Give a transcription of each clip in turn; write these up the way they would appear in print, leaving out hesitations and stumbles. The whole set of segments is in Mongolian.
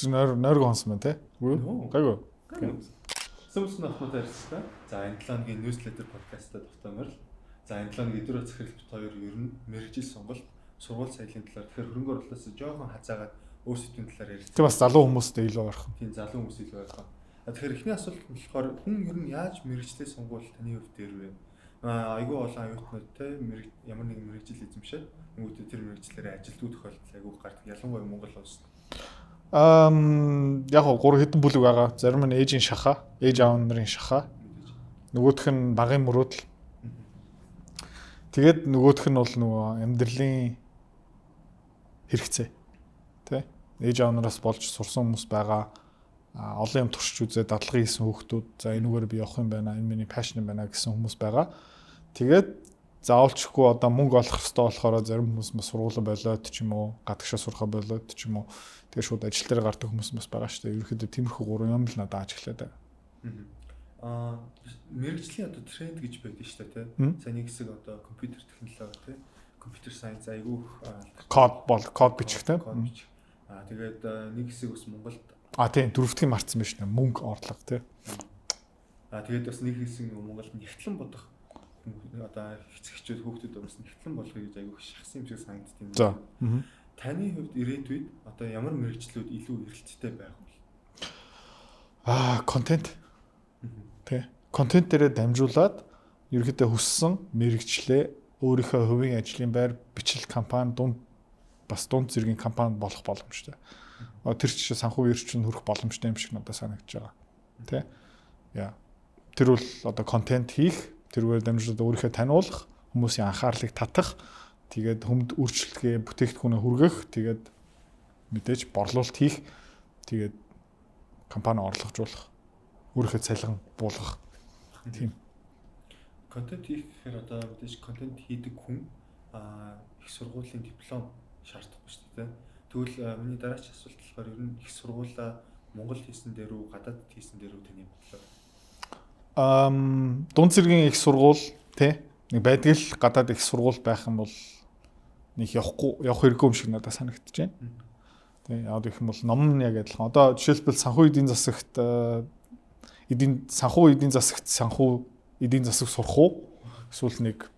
нойрго хонсон байна те. Үгүй. Гайгүй. Сумс нөхмөд ярьсан. За энэ 7 өдрийн newsletter podcast-д автомор. За энэ 7 өдрийн захирал бит хоёр ер нь мэрэгжил сонголт, сургууль соёлын талаар тэгэхээр хөрөнгө оруулалтаас жоохон хазаагаад өөр сэдвийн талаар ярьсан. Тэг бас залуу хүмүүстэй илүү ойрхон. Тийм залуу хүмүүс илүү ойрхон. Тэгэхээр эхний асуулт нь болохоор хүн ер нь яаж мэрэгчлээ сонгуул таны хувьд дээр вэ? Айгүй олон оюутнууд те ямар нэгэн мэрэгжил эзэмшээд нөгөөдөө тэр мэрэгчлэрээ ажилтгүй тохиолдол айгүй гардаг. Ялангуяа Монгол улсад. Яг гоо 3 хэдэн бүлэг байгаа. Зарим нь ээжийн шахаа, ээж аав нарын шахаа. Нөгөөх нь багын мөрөөдөл. Тэгээд нөгөөх нь бол нөгөө амьдралын хэрэгцээ. Тэ? Ээж аав нараас болж сурсан хүмүүс байгаа. Олон юм туршиж үзээ дадлага хийсэн хүүхдүүд за энүүгээр би явах юм байна. Энэ миний пашн юм байна гэсэн хүмүүс байгаа. Тэгээд заавалчгүй одоо мөнгө олох хэрэгтэй болохоор зарим хүмүүс бас сургуулаа болоод ч юм уу, гадагшаа сурахаа болоод ч юм уу тэгээ шууд ажил дээр гардаг хүмүүс бас байгаа шүү дээ. Ерөнхийдөө тиймэрхүү гурван юм л надад ажиглаад байгаа. Мэргэжлийн одоо тренд гэж байдаг шүү дээ, тэ. За нэг хэсэг одоо компьютер технологи, тэ. Компьютер сайенс айгүй код бичих, тэ. Тэгээд нэг хэсэг бас Монголд тийм дөрөвдгийн марцсан байж нэ мөнгө орлого, тэ. Тэгээд бас нэг хэсэг Монголд нэгтлэн бодох одоо хэцэгчүүд хүүхдүүд бас нэгтлэн болгоё гэж айгүй шахсан юм шиг санагддаг юм. За. Таны хувьд ирээдүйд одоо ямар мэргэжлүүд илүү эрэлттэй байх вэ? Контент. Тэ. Контент дээрээ дамжуулаад ерөөдөө хүссэн мэргэжлээ өөрийнхөө хувийн ажлын байр бичил компани бас дунд зэргийн компани болох боломжтой. Тэр чинь санхүү эрчим хүрэх боломжтой юм шиг надад санагдаж байгаа. Тэ. Тэр бол одоо контент хийх, тэргээр дамжуулаад өөрийнхөө таниулах, хүмүүсийн анхаарлыг татах, тэгээд хүнд үйлчлэгээ бүтээгдэхүүнээ хүргэх, тэгээд мэдээж борлуулалт хийх, тэгээд компани орлогожуулах, өөрийнхөө цалин буулгах. Тийм. Контент хийх гэхээр одоо мэдээж контент хийдэг хүн их сургуулийн диплом шаардахгүй шүү дээ. Тэгвэл миний дараач асуулт болохоор ер нь их сургуулаа Монгол хийсэн дээр үү, гадаад хийсэн дээр үү таны бодлоо? Дунд зэргийн их сургууль тий нэг байдаг л гадаад их сургууль байх юм бол нэг явах хэрэггүй юм шиг надад санагдаж байна. Тий яагаад гэх юм бол ном нь яг адилхан. Одоо жишээлбэл санхүү эдийн засагт санхүү эдийн засаг сурах уу? Эсвэл нэг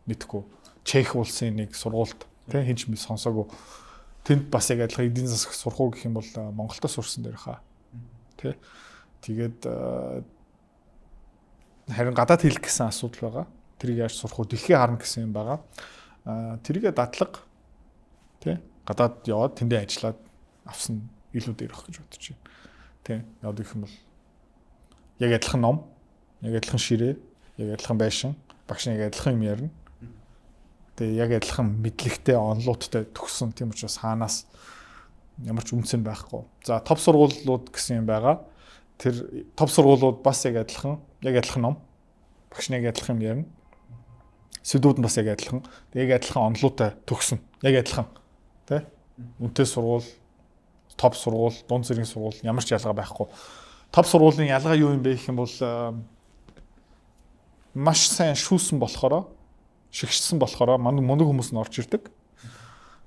мэдхгүй Чех улсын нэг сургуульд тий хинч мэд сонсоогүй. Тэнд бас яг адилхан эдийн засаг сурах уу гэх юм бол Монголдо сурсан дээр хаа. Тий. Тэгээд харин гадаад хэлэх гэсэн асуудал байгаа. Тэрийг яаж сурах уу? Дэлхий харна гэсэн юм байгаа. Тэрийгэ дадлага тий гадаад яваад тэндээ ажиллаад авсан илүү дээрх гэж бодож байна. Тий. Яг гэх юм бол яг адилхан ном, яг адилхан ширээ, яг адилхан байшин, багш яг адилхан юм ярина. Тэгээ яг адилхан мэдлэгтэй онлуудтай төгссөн. Тийм учраас хаанаас ямар ч үнцэн байхгүй. За топ сургуулиуд гэсэн юм байгаа. Тэр топ сургуулиуд бас яг адилхан ном, багш яг адилхан юм ярина. Сэдвүүд нь бас яг адилхан. Яг адилхан онлуудтай төгсөн. Яг адилхан. Тэ? Үнэтэй сургууль, топ сургууль, дунд зэргийн сургууль ямар ч ялгаа байхгүй. Топ сургуулийн ялгаа юу юм бэ гэх юм бол маш сайн шүүсэн болохоор шигшсэн болохоор мундаг хүмүүс нь орж ирдэг.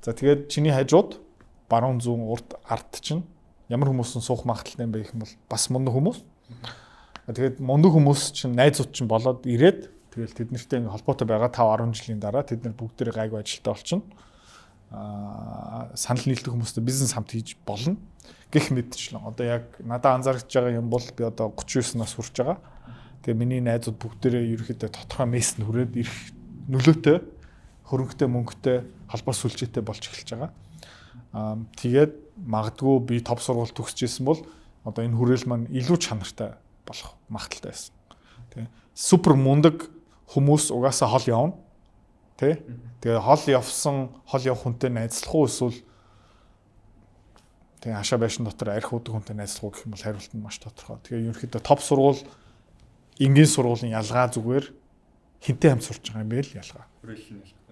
За тэгээд чиний хажууд баруун зүүн урд ард чинь ямар хүмүүс нь суух магадaltaй юм бэ гэх юм бол бас мундаг хүмүүс. Тэгээд мундаг хүмүүс чинь найзууд чинь болоод ирээд тэгэл тэднэртэй ингээ холбоотой байгаа 5-10 жилийн дараа тэд нар бүгдээрээ гайгүй ажилтаа болчихно. Санал нийлдэг хүмүүстэй бизнес хамт хийж болно. Гэх мэтчлэн одоо яг надад анзаарч байгаа юм бол би одоо 39 нас хүрч байгаа. Тэгээ миний найзууд бүгдээрээ ерөөхдөө тодорхой мессенд хүрээд ирэх нөлөөтэй, хөрөнгөтэй, мөнгөтэй, холбоо сүлжээтэй болж эхэлж байгаа. Тэгээд магадгүй би топ сургууль төгсөжсэн бол одоо энэ хүрээл маань илүү чанартай болох магадaltaй байсан. Тэ. Супер мундаг хүмүүс угаасаа хол явна. Тэ. Тэгээ хол явах хүнтэй найзлах уу эсвэл тэгээ хашаа байшин дотор арх удаг хүнтэй найзлах уу гэх юм бол хариулт нь маш тодорхой. Тэгээ ерөнхийдөө топ сургууль, энгийн сургуулийн ялгаа зүгээр хинтээ хамт сурч байгаа юм бэ л ялгаа.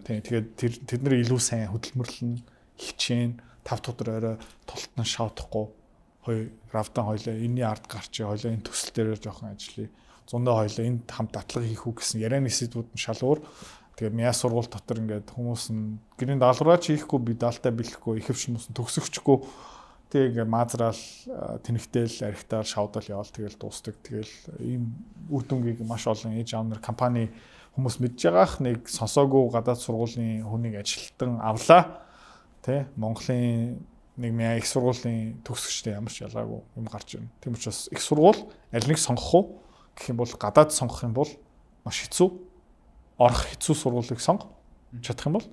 Тэгээд тэд нар илүү сайн хөдөлмөрлөн, хичээн, 5 дахь өдөр орой тултан шаардахгүй. Равдан хойлоо энэний ард гарчээ, хойлоо энэ төсөл дээр жоохон ажиллая. Зундаа хойлоо энд хамт дадлага хийх үү гэсэн ярианы сэдвүүд нь шалгуур. Тэгээд мяа сургууль дотор ингээд хүмүүс нь гэрийн даалгавраач хийхгүй, би даалтаа бэлэхгүй, ихэвч хүмүүс нь төгсөгчгүй Тэг ингээ маазраал тэнэгтэл архитаар шавдал явал тэгэл дуустдаг. Тэгэл ийм үр дүнгийг маш олон ээж аав нар компани хүмүүс мэдж байгаах нэг сонсоогүй гадаад сургуулийн хүнийг ажилтан авлаа. Тэ Монголын нэг мяа их сургуулийн төгсөгчтэй ямар ч ялгаагүй юм гарч ирнэ. Тийм учраас их сургууль аль нэг сонгох уу гэх юм бол гадаад сонгох юм бол маш хэцүү. Орох хэцүү сургуулийг сонго чадах юм бол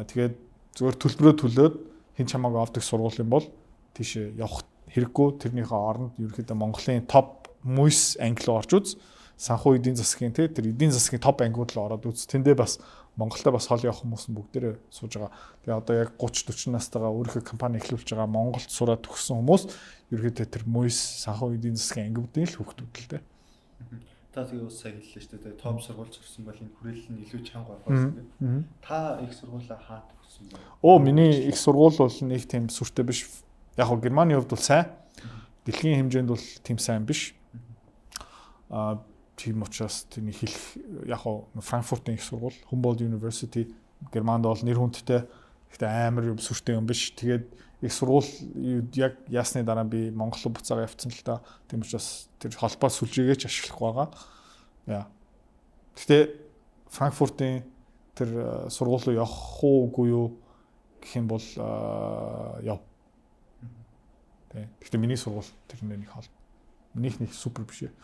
тэгээд зүгээр төлбөрөө төлөөд хэн чамааг авдаг сургууль юм бол тийш явах хэрэггүй. Тэрнийхээ оронд ерөөхдөө Монголын топ мүйс англи руу орж үз. Санхүү эдийн засгийн тэр эдийн засгийн топ ангиуд руу ороод үз. Тэндээ бас Монголтой бас хол явах хүмүүс бүгдээрээ сууж байгаа. Тэгээ одоо яг 30 40 настайгаа өөрийнхөө компани эхлүүлж байгаа Монголд сураад төгссөн хүмүүс ерөөхдөө тэр мүйс санхүү эдийн засгийн ангиудын л хүүхдүүд л дээ. Та тэгээ ус сая хэллээ шүү дээ. Топ сургууль сурсан бол энэ хүрээлэл нь илүү чанга орхосон гэдэг. Та их сургуулаа хаа төгссөн бэ? Миний их сургууль бол нэг тийм сүртэй биш. Яг нь Германы хувьд бол сайн. Дэлхийн хэмжээнд бол тийм сайн биш. Тийм учраас тэрний хэлэх яг нь Франкфуртын их сургууль, Humboldt University Германд бол нэр хүндтэй. Гэхдээ амар юм сүртэй юм биш. Тэгээд их сургууль яг ясны дараа би Монгол руу буцаага явцсан л та. Тийм учраас тэр холбоо сүлжээгээ ч ашиглах байгаа. Яа. Гэхдээ Франкфуртын тэр сургууль руу явах уугүй юу гэх юм бол яв. Гэхдээ миний сургууль тэрний нэг хол. Минийх нэг супер биш ээ.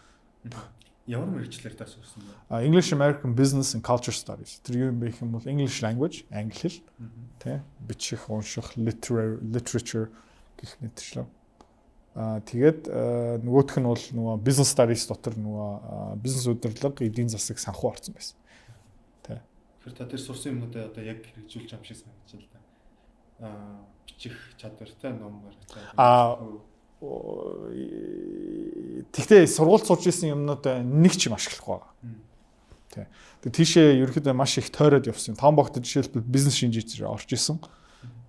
Ямар мэргэжлэр тас сурсан бэ? English American Business and Culture Studies. Тэр юм байх юм бол English language, англи хэл, тэ бичих, унших, literature гэх мэтчлээ. Тэгээд нөгөөх нь бол нөгөө business studies дотор нөгөө бизнес удирдлага, эдийн засаг санхүү орсон байсан. Тэ. Тэгэхээр та тэр сурсан юмнуудаа одоо яг хэрэгжүүлж байгаа юм шиг санагдаж байна л да. Бичих чадвартай номер Тэгтээ сургууль сурч ирсэн юмнууд нэг ч юм ашиглахгүй байгаа. Тий. Тэгээ тийшээ ерөөхдөө маш их тойроод явсан. Том богт жишээлбэл бизнес шинжээч орж исэн.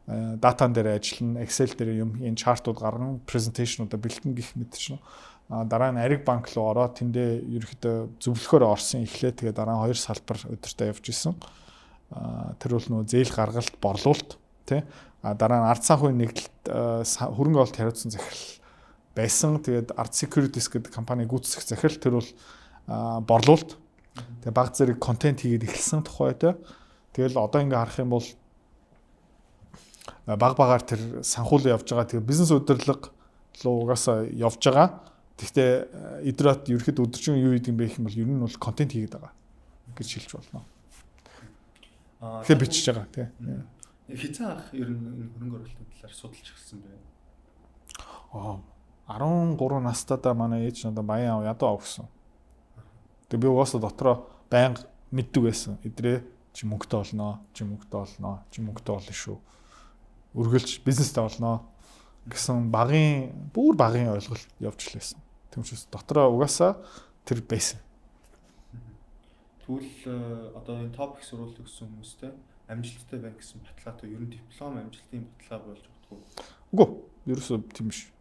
Датан дээр ажиллана, Excel дээр юм энэ чартууд гаргана, презентацнуудаа бэлтэн гэх мэт чинь. Дараа нь Ариг банк руу ороод тэндээ ерөөхдөө зөвлөхөөр орсон эхлээ. Тэгээ дараа нь 2 салбар өдөртөө явж исэн. Тэр бол нөгөө зээл гаргалт, борлуулалт, тий. Дараа нь ард санхүүгийн нэгдэлт хөрөнгө оолт хариуцсан захирал байсан. Тэгээд Art Securities гэдэг компани гүйцэтгэх захирал тэр бол борлуулалт. Тэгээд баг зэрэг контент хийгээд эхэлсэн тухайтай. Тэгэл одоо ингээ харах юм бол баг багаар тэр санхуулаа явж байгаа. Тэгээд бизнес удирдлага руу угаасаа явж байгаа. Гэхдээ идрат ерөөхдөө өдөржин юу хийдэг юм бэ гэх юм бол ер нь бол контент хийгээд байгаа гэж хэлж болно. Тэгээд бичиж байгаа тий. Хизээ ах ер нь хөрөнгө оруулалтын талаар судалж эхэлсэн бэ? 13 настайдаа манай ээж надад баян ядуу авсан. Тэгээ би угаасаа дотроо байнга мэддэг байсан. Эдрээ чи мөнгөтэй олноо, чи мөнгөтэй олноо, чи мөнгөтэй болно шүү. Үргэлж бизнестэй олноо гэсэн бүр багын ойлголт явж лээсэн. Тийм учраас дотроо угаасаа тэр байсан. Тэгвэл одоо энэ топ их сурвалж өгсөн хүмүүстэй амжилттай байна гэсэн баталгаатай ер нь диплом амжилтын баталгаа болж өгдөг үү? Үгүй, ерөөсөө тийм биш.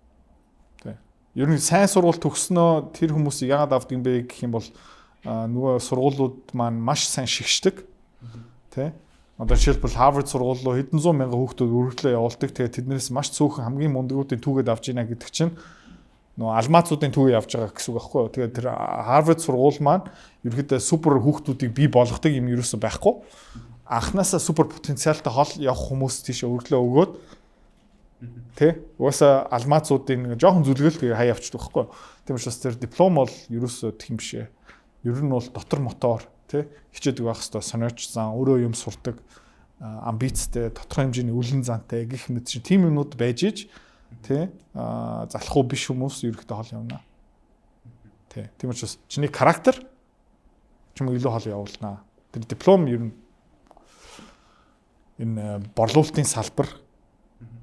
Тэ. Ер нь сайн сургууль төгснөө тэр хүмүүсийг яагаад авдаг юм бэ гэх юм бол нөгөө сургуулиуд маань маш сайн шигшдэг. Тэ. Одоо жишээлбэл Harvard сургууль руу хэдэн зуун мянган хүүхдүүд үргэлжлээ явуулдаг. Тэгээд тэднээс маш цөөхөн хамгийн мундагуудын түүгээд авч ийна гэдэг чинь нөгөө алмаацуудын түүгээ явж байгаа гэсэн үг байхгүй юу? Тэгээд тэр Harvard сургууль маань ерөөхдөө супер хүүхдүүдийг бий болгодог юм ерөөсөө байхгүй. Анханасаа супер потенциалтай хол явах хүмүүс тийш өргөлөө өгөөд тий угаасаа алмаацуудын жоохон зүлгэл хай явчихдаг байхгүй. Тийм учраас тэр диплом бол ерөөсөө тийм биш ээ. Ер нь бол дотор мотор тий хичээдэг байх хэвээр сониоч зан өөрөө юм сурдаг амбицтай тодорхой хэмжээний үлэн зантай гэх мэт чинь тийм юмнууд байж иж тий залхуу биш хүмүүс ерөөхдөө хол явна. Тий тийм учраас чиний характер ч юм уу илүү хол явуулнаа. Тэр диплом ер нь энэ борлуулалтын салбар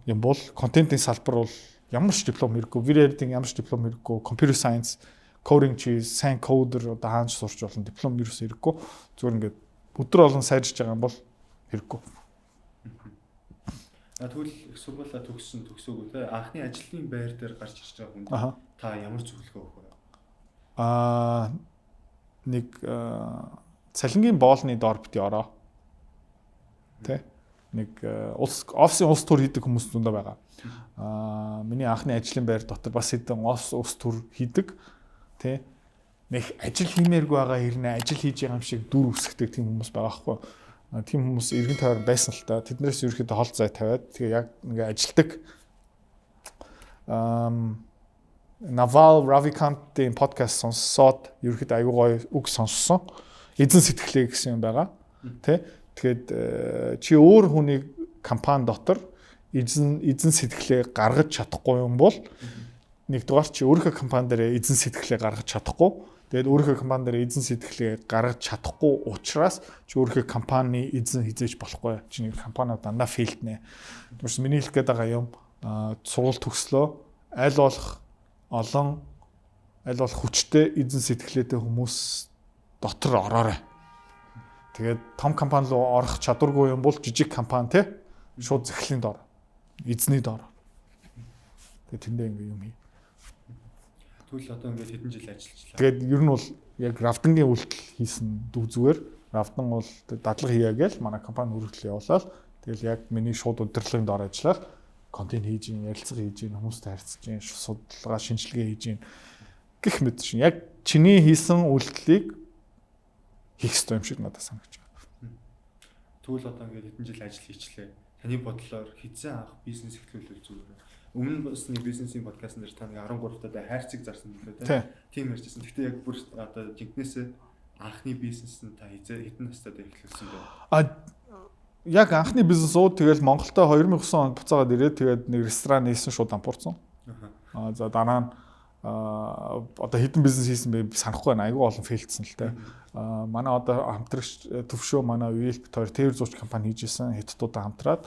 юм бол контентын салбар бол ямар ч диплом хэрэггүй, video editing ямар ч диплом хэрэггүй, computer science, coding чи сайн кодер одоо хаанч сурч болно диплом ерөөс хэрэггүй. Зүгээр ингээд өдөр олон сайжирч байгаа юм бол хэрэггүй. Тэгвэл их сургуулаа төгсөөгүй те анхны ажлын байр дээр гарч ирж байгаа хүнд та ямар зөвлөгөө өгөх вэ? Нэг цалингийн боолны доор бити ороо. Тэ? нэг офисын улс төр хийдэг хүмүүс зөндөө байгаа. Миний анхны ажлын байр дотор бас хэдэн улс төр хийдэг. Тэ нэг ажил хиймээргүй байгаа хэрнээ ажил хийж байгаа юм шиг дүр үсгдэг тийм хүмүүс байгаа байхгүй. Тийм хүмүүс эргэн тойрон байсан л та. Тэднээс ерөөхдөө хол зай тавиад тэгээ яг ингээ ажилдаг. Naval Ravikant-ийн подкаст сонсоод ерөөхдөө аюу гоё үг сонссон. Эзэн сэтгэлээ гэсэн юм байгаа. Тэ тэгээд чи өөр хүний компани дотор эзэн сэтгэлээ гаргаж чадахгүй юм бол нэгдүгээр чи өөрийнхөө компани дээр эзэн сэтгэлээ гаргаж чадахгүй. Тэгээд өөрийнхөө компани дээр эзэн сэтгэлээ гаргаж чадахгүй учраас чи өөрийнхөө компани эзэн хизээж болохгүй. Чи нэг компани дандаа фейлднэ. Тэгмээс миний хэлэх гээд байгаа юм сургууль төгслөө аль болох хүчтэй эзэн сэтгэлээтэй хүмүүс дотор ороорой. Тэгээд том компани руу орох чадваргүй юм бол жижиг компани те шууд захирлын дор эзний дор. Тэгээд тэндээ ингээ юм хий. Тэгвэл одоо ингээд хэдэн жил ажиллажлаа. Тэгээд ер нь бол яг равдангийн үйлдэл хийсэн дүү зүгээр. Равдан бол дадлага хийя гээл манай компани хүртэл явуулаад тэгэл яг миний шууд удирдлагын дор ажиллаад контент хийж ийн, ярилцлага хийж ийн, хүмүүстэй харьцаж ийн, судалгаа, шинжилгээ хийж ийн гэх мэт шин. Яг чиний хийсэн үйлдэлийг хийх ёстой юм шиг надад санагдаж байна. Тэгвэл одоо ингээд хэдэн жил ажил хийчлээ. Таны бодлоор хэзээ анх бизнес эхлүүлвэл зүгээр. Өмнө бас нэг бизнесийн подкаст нэр та нэг 13 таад хайрцаг зарсан билүү те. Тийм ярьжсэн. Гэхдээ яг бүр одоо жинкнээсээ анхны бизнес нь та хэдэн настай эхлүүлсэн бэ? Яг анхны бизнес уу тэгэл Монголдо 2009 онд буцаагаад ирээд тэгээд нэг ресторан нээсэн шууд дампуурсан. За дараа нь одоо хэдэн бизнес хийсэн бэ санахгүй байна. Айгүй олон фейлдсэн л те. Манай одоо хамтрагч төвшөө манай ULP тоор тээвэр зууч компани хийжсэн хэдтуудаа хамтраад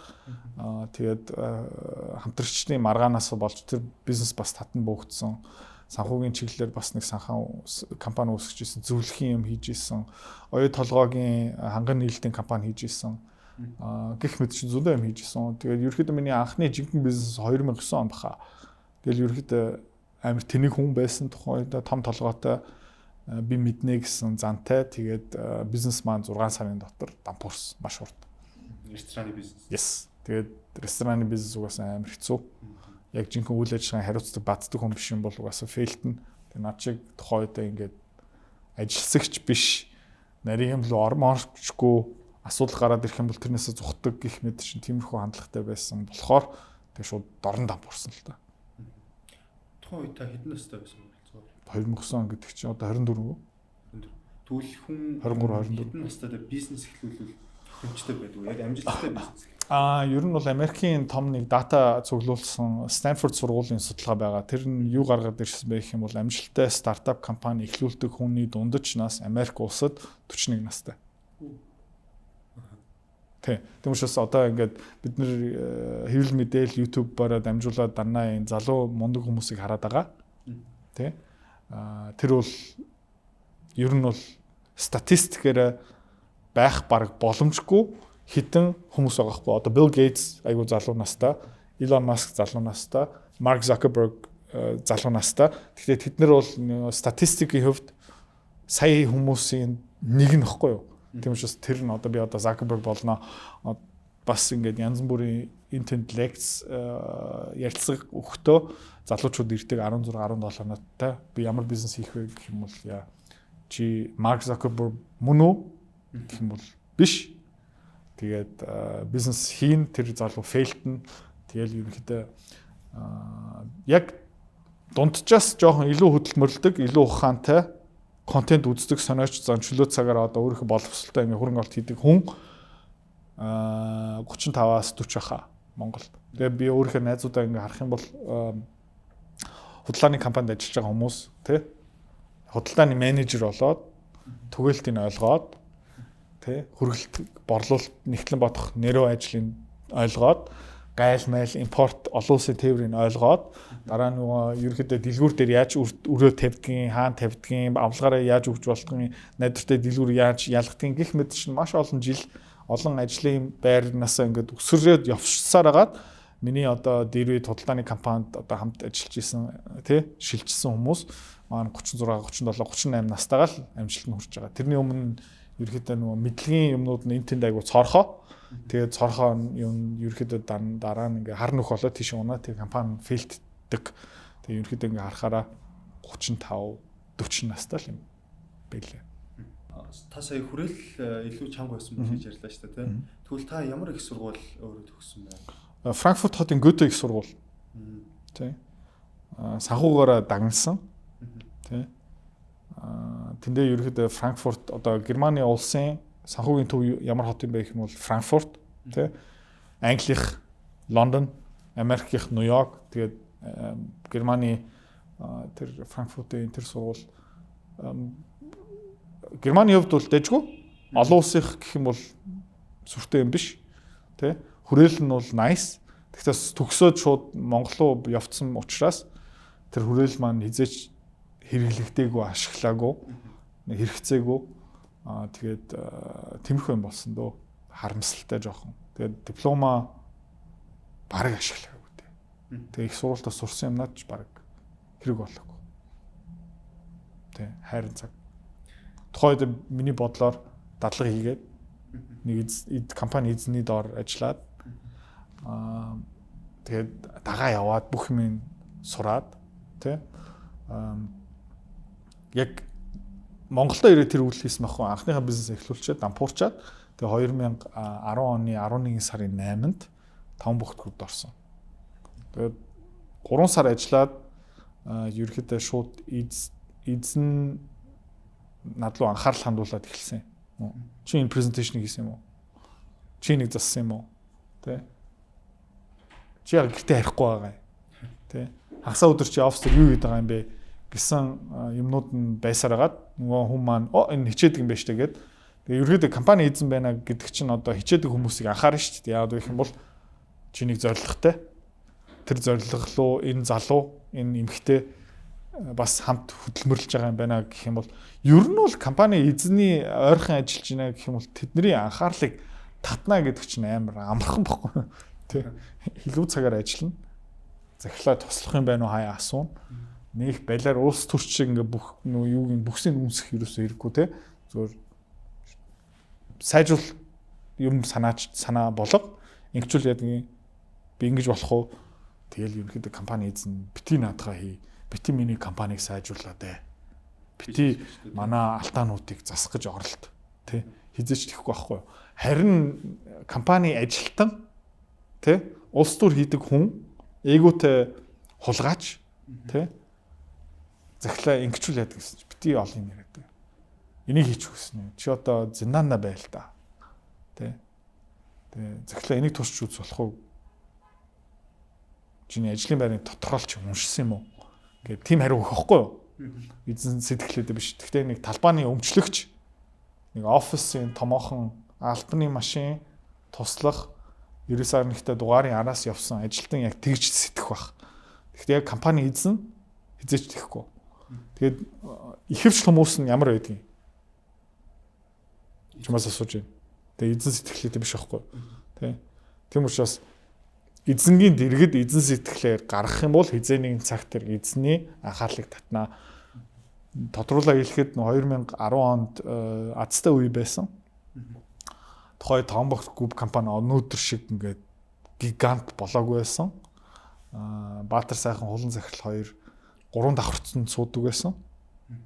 тэгээд хамтрагчдын маргаанаас болж тэр бизнес бас татан бөөгдсөн. Санхүүгийн чиглэлээр бас нэг санхаа компани үүсгэжсэн, зөвлөхийн юм хийжсэн, оюу толгойн ханган нийлтийн компани хийжсэн. Гэх мэт чинь зөндөө юм хийжсэн. Тэгээд ерөөхдөө миний анхны жинхэнэ бизнес 2009 онд баха. Тэгэл ерөөхдөө амар тэнэг хүн байсан тухайд том толгойтой би мэднэ гэсэн зантай тэгээд бизнес маань 6 сарын дотор дампуурсан маш урт. Рестораны бизнес. Yes. Тэгээд рестораны бизнес угаасаа амар хэцүү. Яг жинхэнэ үйл ажиллагааны хариуцлага бацдаг хүн биш юм бол угаасаа фейлтэн. Тэгээд над шиг тухайд ингээд ажилсагч биш нарийн юм руу ормоорчгүй асуудал гараад ирэх юм бол тэрнээсээ зүхдэг гэх мэт чинь тиймэрхүү хандлагатай байсан болохоор тэгээд шууд дорн дампуурсан л та. Тухайн үед та хэдэн настай байсан бэ? 2009 он гэдэг чинь одоо 24 үү? 24. Тэгвэл хүн 23 хэдэн настайдаа бизнес эхлүүлвэл тохиромжтой байдаг уу? Яг амжилттай бизнес. Ер нь бол Америкийн том нэг дата цуглуулсан Stanford сургуулийн судалгаа байгаа. Тэр нь юу гаргаад ирсэн бэ гэх юм бол амжилттай стартап компани эхлүүлдэг хүний дундаж нас Америк улсад 41 настай. Тиймээс одоо ингээд бид нэр хэвлэл мэдээл YouTube-аараа дамжуулаад данаа энэ залуу мундаг хүмүүсийг хараад байгаа. Тэ. Тэр бол ер нь бол статистикээр байх бараг боломжгүй хитэн хүмүүс байгаа хгүй. Одоо Bill Gates айгуу залуу настай, Elon Musk залуу настай, Mark Zuckerberg залуу настай. Тэгэхээр тэд нар бол статистикийн хувьд сая хүмүүсийн нэг нь ихгүй юу? Тийм учраас тэр нь одоо би одоо Zuckerberg болно бас ингээд янз бүрийн интернет лекц ярилцлага өгөхдөө залуучууд ирдэг 16 17 надтай би ямар бизнес хийх вэ гэх юм бол чи Mark Zuckerberg мөн үү гэх юм бол биш. Тэгээд бизнес хийн тэр залуу фейлтэн тэгэл ерөнхийдөө яг дунджаас жоохон илүү хөдөлмөрлөдөг, илүү ухаантай контент үздэг сониоч зан чөлөө цагаар одоо өөрийнхөө боловсролтой ингээ хөрөнгө оруулалт хийдэг хүн 35-аас 40 хаа Монголд. Тэгээ би өөрийнхөө найзуудаа ингээ харах юм бол худалдааны компанид ажиллаж байгаа хүмүүс тий худалдааны менежер болоод түгээлтийг ойлгоод тий хөргөлт борлуулалт нэгтлэн бодох нэрөө ажлыг ойлгоод гайл майл импорт олон улсын тээврийг ойлгоод дараа нь ерөөхдөө дэлгүүр дээр яаж өрөө тавьдгийг, хаана тавьдгийг, авлагаараа яаж өгч болохыг, найдвартай дэлгүүр яаж ялгдгийг гэх мэт чинь маш олон жил олон ажлын байрнаас ингээд өсрөөд явсаар агаад миний одоо дэрвэд худалдааны компанид одоо хамт ажиллаж исэн тий шилжсэн хүмүүс маань 36, 37, 38 настайгаа л амжилт нь хүрч байгаа. Тэрний өмнө ерөөхдөө нөгөө мэдлэгийн юмнууд нь энэ тэнд айгу цорхоо. Тэгээд цорхоо юм ерөөхдөө дараа нь ингээ хар нөх болоод тийш унаа. Тэгээд компани фейлддэг. Тэгээд ерөөхдөө ингээ харахаараа 35 40 настай л юм байлээ. Та сая хүрээл илүү чанга байсан гэж ярьлаа шүү дээ, тийм. Тэгвэл та ямар их сургууль өөрөө төгссөн бэ? Франкфурт хотын Гёте их сургууль. Тийм. Санхугаараа дагнсан. Тийм. Тэндээ ерөөхдөө Франкфурт одоо Германы улсын санхүүгийн төв ямар хот юм бэ гэх юм бол Франкфурт, тийм. Англих Лондон, Америкийнх Нью-Йорк, тэгээд Германы тэр Франкфуртын тэр сургууль Германы хувьд бол дэжгүй олон улсынх гэх юм бол сүртэй юм биш, тий. Хүрээл нь бол nice. Тэгтээс төгсөөд шууд Монгол руу явцсан учраас тэр хүрээл маань хизээч хэрэглэгдээгүй, ашиглаагүй, хэрэгцээгүй. Тэгээд тэмхүү юм болсон дөө. Харамсалтай жоохон. Тэгээд диплома бараг ашиглаагүй дээ. Тэгээд их сургуультаа сурсан юмнаад ч бараг хэрэг болоогүй. Тий, хайрын цаг. Тухайд миний бодлоор дадлага хийгээд нэг компани эзний доор ажиллаад тэгээд дагаа яваад бүх юм сураад тий яг Монголдо ирээд тэр үйл хийсэн байхгүй анхныхаа бизнес эхлүүлчихэд дампуурчаад тэгээд 2010 оны 11 сарын 8-нд 5 бүхтгүүд орсон. Тэгээд 3 сар ажиллаад ерөөхдөө шууд эзэн над руу анхаарал хандуулад эхэлсэн. Чи энэ презентацийг хийсэн юм уу? Чи нэг зассан юм уу? Тэ? Чи яг гэртээ харихгүй байгаа юм. Тэ? Хагасаа өдөр чи офис дээр юу хийдэг байгаа юм бэ гэсэн юмнууд нь байсаар агаад нөгөө хүн маань энэ хичээдэг юм байна штэ гэд. Тэгээ ерөөдөө компани эзэн байна гэдэг чинь одоо хичээдэг хүмүүсийг анхаарна шүү дээ. Яагаад гэх юм бол чи нэг зорилготой. Тэр зорилго руу энэ залуу, энэ эмэгтэй бас хамт хөдөлмөрлөж байгаа юм байна гэх юм бол ер нь бол компани эзний ойрхон ажиллаж байна гэх юм бол тэдний анхаарлыг татна гэдэг чинь амар амархан бохгүй тий. Илүү цагаар ажиллана. Захиалаа туслах юм байна уу хаяа асууна. Нэг балиар улс төрч шиг ингээ бүх юуг нь бүхсийг үнсэх ерөөсөө хэрэггүй тий. Зөвөр сайжуул юм санаа болго ингэчүүл ядгийн би ингэж болох уу? Тэгэл ерөнхийдөө компани эзэн бити наадгаа хий. Бити миний компанийг сайжруулаад ээ. Бити манай алтаануудыг засах гэж оролт. Тэ? Хизээч тэхгүй байхгүй юу? Харин компани ажилтан тэ? Улс төр хийдэг хүн ээгүүтэй хулгаач тэ? Захлаа ингэчүүл яадаг гэсэн чи бити олон юм яриад. Энийг хийчих гэсэн юм. Чи одоо зиндаана байл та. Тэ? Тэ захлаа энийг туршиж үз болох уу? Чиний ажлын байрны тодорхойлч уншсан юм уу? Гэт тийм хариу өгөх байхгүй юу? Эзэн сэтгэлээдээ биш. Гэхдээ нэг талбайны өмчлөгч нэг офисын томоохон албаны машин туслах 9 сар нэгтээ дугаарын араас явсан ажилтан яг тэгж сэтгэх байх. Гэхдээ яг компани эзэн хизээч тэхгүй. Тэгээд ихэвч хүмүүс нь ямар байдгийг чамаас асууж байна. Тэгээд эзэн сэтгэлээдээ биш байхгүй. Тийм учраас эзэнгийн дэргэд эзэн сэтгэлээр гаргах юм бол хизээний цагт тэр эзний анхаарлыг татнаа. Тодруулаа хэлэхэд 2010 онд азтай үе байсан. Тухай Томбокс Group компани өнөөдөр шиг ингээд гигант болоогүй байсан. Баатар сайхан хулан захирал 3 давхарцсан суудаг байсан.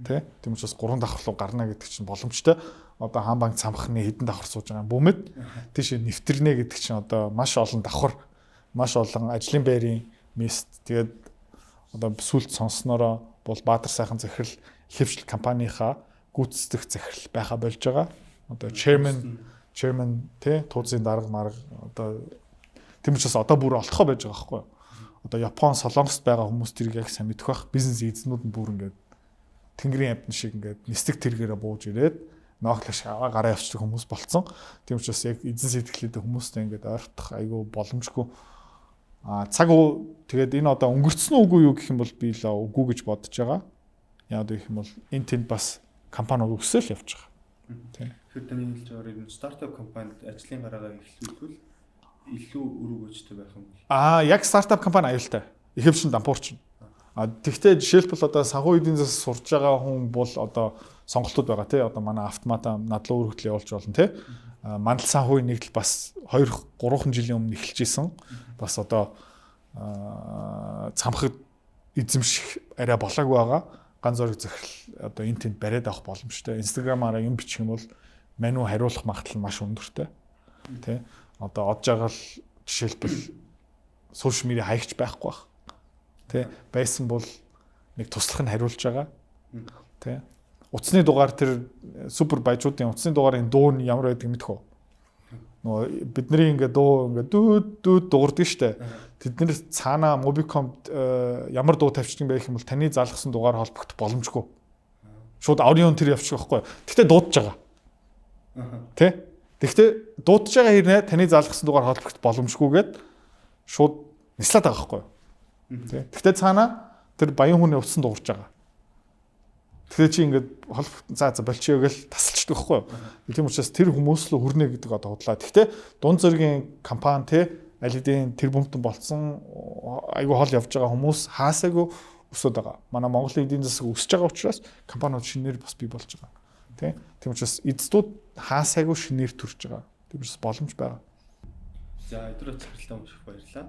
Тийм учраас 3 давхар руу гарна гэдэг чинь боломжтой. Одоо хаан банк цамхны хэдэн давхар сууж байгаа бүүмэд тийш нэвтэрнэ гэдэг чинь одоо маш олон давхар маш олон ажлын байрын мест тэгээд одоо сүлд сонсноороо бол Баатар сайхан захирал ихэвчлэн компанийхаа гүйцэтгэх захирал байха болж байгаа. Одоо chairman тэ тууцын дарга марга одоо тийм учраас одоо бүр олтхоо байж байгаа байхгүй юу? Одоо Япон, Солонгост байгаа хүмүүс тэрийг яг сайн мэдэх бах. Бизнес эзнүүд нь бүр ингээд тэнгэрийн амтны шиг ингээд нисдэг тэргээрээ бууж ирээд ноохлогч гараа явчихдаг хүмүүс болцсон. Тийм учраас яг эзэн сэтгэлээдээ хүмүүстэй ингээд ойртох айгүй боломжгүй. Цаг тэгээд энэ одоо өнгөрцөн үгүй юу гэх юм бол би л үгүй гэж бодож байгаа. Яагаад гэх юм бол энэ тэнд бас компаниуд өсөөл явж байгаа. Тийм. Тэгэхээр таны хэлж байгаагаар энэ стартап компанид ажлын гараагаа эхлүүлвэл илүү өрөөгөөжтэй байх юм бол. Яг стартап компани аюултай. Ихэвчлэн дампуурч. Тэгвэл жишээлбэл одоо санхүү эдийн засаг сурж байгаа хүн бол одоо сонголтууд байгаа тий. Одоо манай автомата надлуу өргөдөл явуулж болно тий. Мандал санхүүгийн нэгдэл бас 2-3 жилийн өмнө эхэлж исэн. Бас одоо цамхаг эзэмших арай болоогүй байгаа. Ганц зураг захирал одоо энэ тэнд бариад авах боломжтой. Instagram-аараа юм бичих юм бол мануу хариулах магадлал маш өндөртэй. Тэ. Одоо одж байгаа л жишээлбэл сошиал медиа хаягч байхгүй байх. Тэ. Байсан бол нэг туслах нь хариулж байгаа. Тэ. Утасны дугаар тэр супер баяжуудын утасны дугаарын дуу нь ямар байдаг мэдэх үү? Нөгөө бидний ингээ дуу ингээ дүүд дуурдаг штэ. Тэднэр цаана Mobicom ямар дуу тавьчих юм бэ гэх юм бол таны залгасан дугаар холбогдох боломжгүй. Шууд аудион тэр явчих байхгүй. Тэгтээ дуудаж байгаа. Тэ? Тэгтээ дуудаж байгаа хэрнээ таны залгасан дугаар холбогдох боломжгүйгээд шууд нислаад байгаа байхгүй. Тэ? Тэгтээ цаана тэр баян хүний утсан дуурж байгаа. Тэгэхээр чи ингээд холбогдсон болчихё гэл тасалчдаг байхгүй юу. Тийм учраас тэр хүмүүс л хүрнэ гэдэг одоо худлаа. Гэхдээ дунд зэргийн компани те аль хэдийн тэр бомтон болцсон айгүй хол явж байгаа хүмүүс хаасаагүй өсөд байгаа. Манай Монголын эдийн засаг өсөж байгаа учраас компаниуд шинээр бас бий болж байгаа. Тийм учраас эцдүүд хаасаагүй шинээр төрж байгаа. Тийм учраас боломж байгаа. За өдрөө цэцэрлээ маш их баярлалаа.